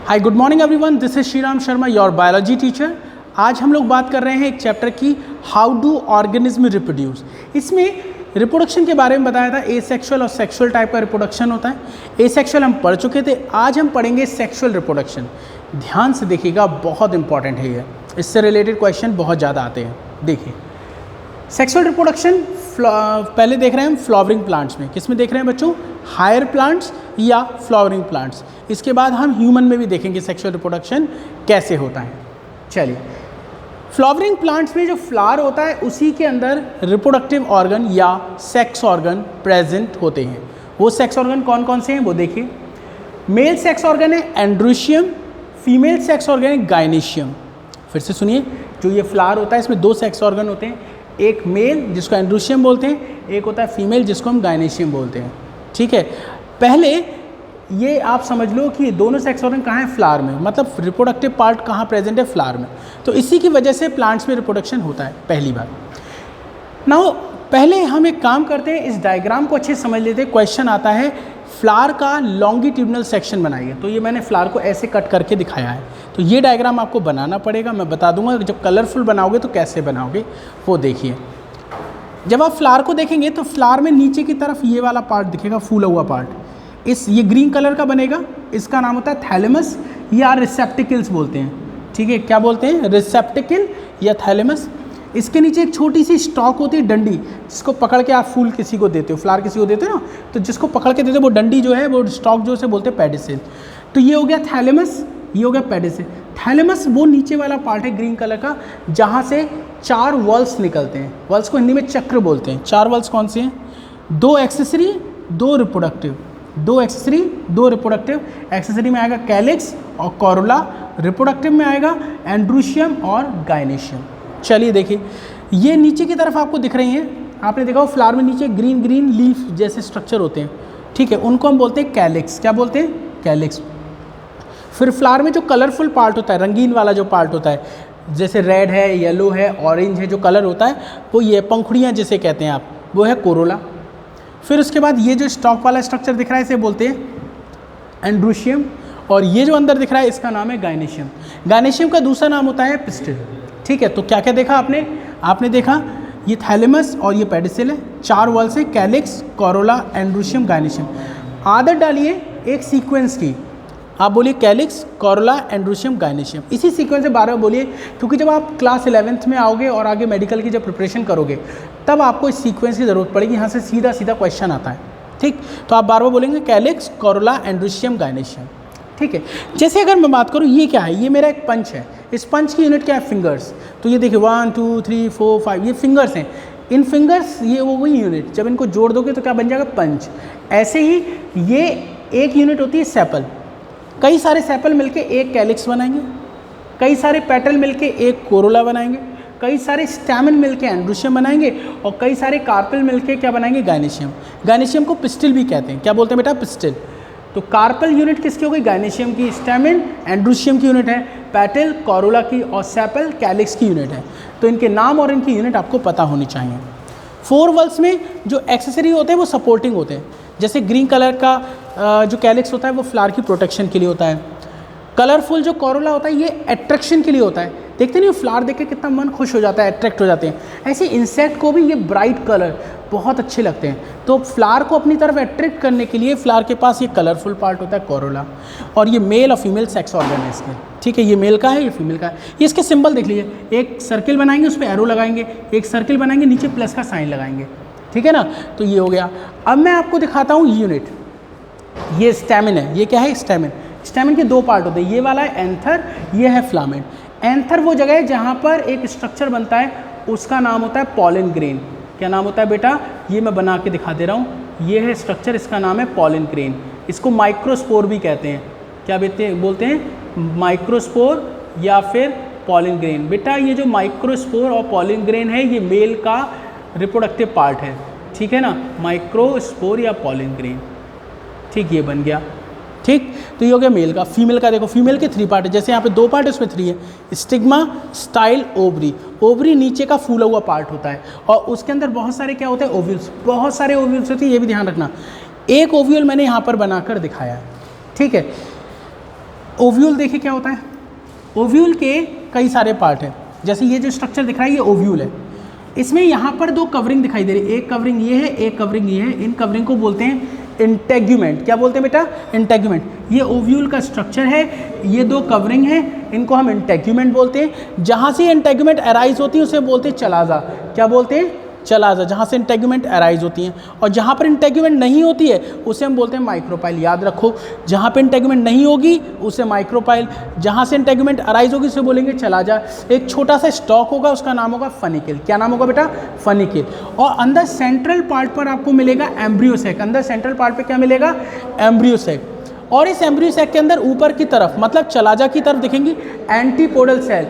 Hi good morning everyone, this is Shriram Sharma your biology teacher. आज हम लोग बात कर रहे हैं एक चैप्टर की, हाउ डू ऑर्गेनिज्म रिप्रोड्यूस। इसमें रिप्रोडक्शन के बारे में बताया था, एसेक्सुअल और सेक्सुअल टाइप का रिप्रोडक्शन होता है। एसेक्सुअल हम पढ़ चुके थे, आज हम पढ़ेंगे सेक्सुअल रिप्रोडक्शन। ध्यान से देखिएगा, बहुत इंपॉर्टेंट है ये, इससे रिलेटेड क्वेश्चन बहुत ज़्यादा आते हैं। देखिए सेक्सुअल रिप्रोडक्शन पहले देख रहे हैं हम फ्लावरिंग प्लांट्स में। किस में देख रहे हैं बच्चों? हायर प्लांट्स या फ्लावरिंग प्लांट्स। इसके बाद हम ह्यूमन में भी देखेंगे सेक्सुअल रिप्रोडक्शन कैसे होता है। चलिए, फ्लावरिंग प्लांट्स में जो फ्लावर होता है उसी के अंदर रिप्रोडक्टिव ऑर्गन या सेक्स ऑर्गन प्रेजेंट होते हैं। वो सेक्स ऑर्गन कौन कौन से हैं वो देखिए। मेल सेक्स ऑर्गन है एंड्रोशियम, फीमेल सेक्स ऑर्गन है गायनेशियम। फिर से सुनिए, जो ये फ्लावर होता है इसमें दो सेक्स ऑर्गन होते हैं, एक मेल जिसको एंड्रोशियम बोलते हैं, एक होता है फीमेल जिसको हम गायनेशियम बोलते हैं। ठीक है, पहले ये आप समझ लो कि ये दोनों सेक्स ऑर्गन कहाँ है? फ्लावर में। मतलब रिप्रोडक्टिव पार्ट कहाँ प्रेजेंट है? फ्लावर में। तो इसी की वजह से प्लांट्स में रिप्रोडक्शन होता है पहली बार। नाउ पहले हम एक काम करते हैं, इस डायग्राम को अच्छे से समझ लेते हैं। क्वेश्चन आता है फ्लावर का लॉन्गिट्यूडनल सेक्शन बनाइए। तो ये मैंने फ्लावर को ऐसे कट करके दिखाया है, तो ये डायग्राम आपको बनाना पड़ेगा। मैं बता दूंगा जब कलरफुल बनाओगे तो कैसे बनाओगे वो देखिए। जब आप फ्लावर को देखेंगे तो फ्लावर में नीचे की तरफ ये वाला पार्ट दिखेगा, फूला हुआ पार्ट। ये ग्रीन कलर का बनेगा, इसका नाम होता है थैलेमस या रिसेप्टिकल्स बोलते हैं। ठीक है, क्या बोलते हैं? रिसेप्टिकल या थैलेमस। इसके नीचे एक छोटी सी स्टॉक होती है, डंडी, जिसको पकड़ के आप फूल किसी को देते हो, फ्लावर किसी को देते हो ना, तो जिसको पकड़ के देते हो वो डंडी जो है, वो स्टॉक जो से बोलते हैं पेडिसिल। तो ये हो गया थैलेमस, ये हो गया पेडिसिल। थैलेमस वो नीचे वाला पार्ट है ग्रीन कलर का, जहाँ से 4 वल्स निकलते हैं। वल्स को हिंदी में चक्र बोलते हैं। 4 वल्स कौन से हैं? 2 accessory 2 reproductive. 2 accessory 2 reproductive. Accessory में आएगा कैलिक्स और कोरोला, रिप्रोडक्टिव में आएगा एंड्रोशियम और गायनेशियम। चलिए देखिए, ये नीचे की तरफ आपको दिख रही हैं। आपने देखा हो फ्लावर में नीचे ग्रीन ग्रीन लीफ जैसे स्ट्रक्चर होते हैं। ठीक है, उनको हम बोलते हैं कैलिक्स। क्या बोलते हैं? कैलिक्स। फिर फ्लावर में जो कलरफुल पार्ट होता है, रंगीन वाला जो पार्ट होता है, जैसे रेड है, येलो है, ऑरेंज है, जो कलर होता है वो ये पंखुड़ियाँ जिसे कहते हैं आप, वो है कोरोला। फिर उसके बाद ये जो स्टॉक वाला स्ट्रक्चर दिख रहा है इसे बोलते हैं एंड्रोशियम, और ये जो अंदर दिख रहा है इसका नाम है गायनेशियम। गायनेशियम का दूसरा नाम होता है पिस्टिल। ठीक है, तो क्या क्या देखा आपने? आपने देखा ये थैलेमस और ये पेडिसिल है, 4 वल्स है, कैलिक्स, कोरोला, एंड्रोशियम, गायनेशियम। आदत डालिए एक सीक्वेंस की, आप बोलिए कैलिक्स, कोरोला, एंड्रोशियम, गायनेशियम। इसी सीक्वेंस से 12 बोलिए, क्योंकि जब आप क्लास 11th में आओगे और आगे मेडिकल की जब प्रिपरेशन करोगे तब आपको इस सीक्वेंस की ज़रूरत पड़ेगी। यहाँ से सीधा सीधा क्वेश्चन आता है। ठीक, तो आप 12 बोलेंगे कैलिक्स, कोरोला, एंड्रोशियम, गायनेशियम। ठीक है, जैसे अगर मैं बात करूँ, ये क्या है? ये मेरा एक पंच है। इस पंच की यूनिट क्या है? फिंगर्स। तो ये देखिए 1 2 3 4 5 ये फिंगर्स हैं। इन फिंगर्स ये वो वही यूनिट, जब इनको जोड़ दोगे तो क्या बन जाएगा? पंच। ऐसे ही ये एक यूनिट होती है सेपल। कई सारे सेपल मिलके एक कैलिक्स बनाएंगे, कई सारे पेटल मिलके एक कोरोला बनाएंगे, कई सारे स्टैमेन मिलके एंड्रोशियम बनाएंगे, और कई सारे कार्पेल मिलके क्या बनाएंगे? गायनेशियम। गायनेशियम को पिस्टिल भी कहते हैं। क्या बोलते हैं बेटा? पिस्टिल। तो कार्पेल यूनिट किसकी हो गई? गायनेशियम की। स्टैमेन एंड्रोशियम की यूनिट है, पेटल कोरोला की, और सेपल कैलिक्स की यूनिट है। तो इनके नाम और इनकी यूनिट आपको पता होनी चाहिए। 4 वल्स में जो एक्सेसरी होते हैं वो सपोर्टिंग होते हैं। जैसे ग्रीन कलर का जो कैलिक्स होता है वो फ्लावर की प्रोटेक्शन के लिए होता है। कलरफुल जो कोरोला होता है ये अट्रैक्शन के लिए होता है। देखते नहीं, फ्लावर देख के कितना मन खुश हो जाता है, अट्रैक्ट हो जाते हैं। ऐसे इंसेक्ट को भी ये ब्राइट कलर बहुत अच्छे लगते हैं। तो फ्लावर को अपनी तरफ अट्रैक्ट करने के लिए फ्लावर के पास ये कलरफुल पार्ट होता है कोरोला, और ये मेल और फीमेल सेक्स ऑर्गन है इसके। ठीक है, ये मेल का है, ये फीमेल का है। ये इसके सिंबल देख लीजिए, एक सर्किल बनाएंगे, उस पर एरो लगाएंगे, एक सर्किल बनाएंगे, नीचे प्लस का साइन लगाएंगे। ठीक है ना, तो ये हो गया। अब मैं आपको दिखाता हूँ यूनिट। ये स्टैमेन है। ये क्या है? स्टैमेन। स्टैमेन के 2 पार्ट होते हैं, ये वाला है एंथर, ये है फ्लामेंट। एंथर वो जगह है जहाँ पर एक स्ट्रक्चर बनता है, उसका नाम होता है पॉलन ग्रेन। क्या नाम होता है बेटा? ये मैं बना के दिखा दे रहा हूँ। ये है स्ट्रक्चर, इसका नाम है पॉलन ग्रेन। इसको माइक्रोस्पोर भी कहते हैं। क्या बोलते हैं? माइक्रोस्पोर या फिर पॉलन ग्रेन। बेटा ये जो माइक्रोस्पोर और पॉलन ग्रेन है ये मेल का रिप्रोडक्टिव पार्ट है। ठीक है ना, माइक्रोस्पोर या पॉलन ग्रेन। ठीक, ये बन गया। ठीक, तो ये हो गया मेल का। फीमेल का देखो, फीमेल के 3 पार्ट है। जैसे यहाँ पे 2 पार्ट है, उसमें 3 है। Stigma, style, ovary. ओवरी नीचे का फूला हुआ पार्ट होता है, और उसके अंदर बहुत सारे क्या होते हैं? ओव्यूल्स। बहुत सारे ओव्यूल्स होते हैं, ये भी ध्यान रखना। एक ओव्यूल मैंने यहाँ पर बनाकर दिखाया है। ठीक है, ओव्यूल देखिए क्या होता है। ओव्यूल के कई सारे पार्ट हैं, जैसे ये जो स्ट्रक्चर दिख रहा है ये ओव्यूल है। इसमें यहाँ पर दो कवरिंग दिखाई दे रही है, एक कवरिंग ये है, एक कवरिंग ये है। इन कवरिंग को बोलते हैं इंटेग्यूमेंट। क्या बोलते हैं बेटा? इंटेग्यूमेंट। ये ओव्यूल का स्ट्रक्चर है, ये दो कवरिंग है, इनको हम इंटेग्यूमेंट बोलते हैं। जहाँ से इंटेग्यूमेंट अराइज होती है उसे बोलते हैं चलाजा। क्या बोलते हैं? चलाजा। जहाँ से इंटेग्यूमेंट अराइज होती हैं। और जहाँ पर इंटेग्यूमेंट नहीं होती है उसे हम बोलते हैं माइक्रोपाइल। याद रखो, जहाँ पे इंटेग्यूमेंट नहीं होगी उसे माइक्रोपाइल, जहाँ से इंटेग्यूमेंट अराइज होगी उसे बोलेंगे चलाजा। एक छोटा सा स्टॉक होगा, उसका नाम होगा फनिकिल। क्या नाम होगा बेटा? फनिकिल। और अंदर सेंट्रल पार्ट पर आपको मिलेगा एम्ब्रियोसेक। अंदर सेंट्रल पार्ट पर क्या मिलेगा? एम्ब्रियोसेक। और इस एम्ब्रियोसेक के अंदर ऊपर की तरफ, मतलब चलाजा की तरफ देखेंगे एंटीपोडल सेल,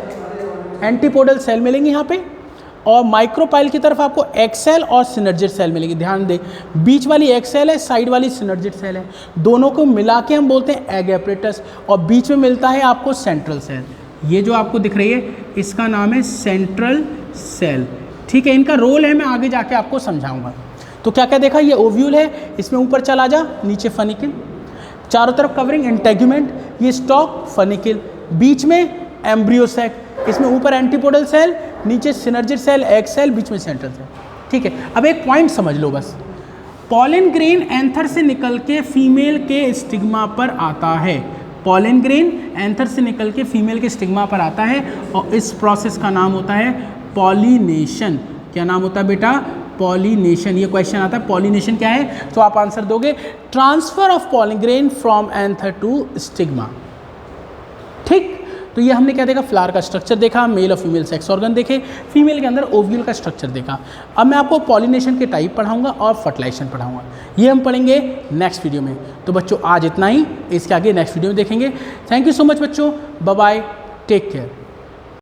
एंटीपोडल सेल मिलेंगे यहाँ पे। और माइक्रोपाइल की तरफ आपको एक्सेल और सिनर्जिड सेल मिलेगी। ध्यान दें, बीच वाली एक्सेल है, साइड वाली सिनर्जिड सेल है। दोनों को मिला के हम बोलते हैं एग एपरेटस। और बीच में मिलता है आपको सेंट्रल सेल। ये जो आपको दिख रही है इसका नाम है सेंट्रल सेल। ठीक है, इनका रोल है, मैं आगे जाके आपको समझाऊंगा। तो क्या क्या देखा? ये ओव्यूल है, इसमें ऊपर चला जा, नीचे फनिकिल, चारों तरफ कवरिंग इंटेग्यूमेंट, ये स्टॉक फनिकिल, बीच में एम्ब्रियोसेक, इसमें ऊपर एंटीपोडल सेल, नीचे सिनर्जिड सेल, एग सेल, बीच में सेंट्रल सेल। ठीक है, अब एक पॉइंट समझ लो बस। पॉलन ग्रेन एंथर से निकल के फीमेल के स्टिग्मा पर आता है। पॉलन ग्रेन एंथर से निकल के फीमेल के स्टिग्मा पर आता है और इस प्रोसेस का नाम होता है पॉलिनेशन। क्या नाम होता है बेटा? पॉलिनेशन। ये क्वेश्चन आता है पॉलिनेशन क्या है, तो आप आंसर दोगे transfer of pollen grain from anther to stigma. ठीक, तो ये हमने क्या देखा? फ्लावर का स्ट्रक्चर देखा, मेल और फीमेल सेक्स ऑर्गन देखे, फीमेल के अंदर ओव्यूल का स्ट्रक्चर देखा। अब मैं आपको पॉलिनेशन के टाइप पढ़ाऊंगा और फर्टिलाइजेशन पढ़ाऊंगा। ये हम पढ़ेंगे नेक्स्ट वीडियो में। तो बच्चों आज इतना ही, इसके आगे नेक्स्ट वीडियो में देखेंगे। थैंक यू सो मच बच्चों, बाय बाय, टेक केयर।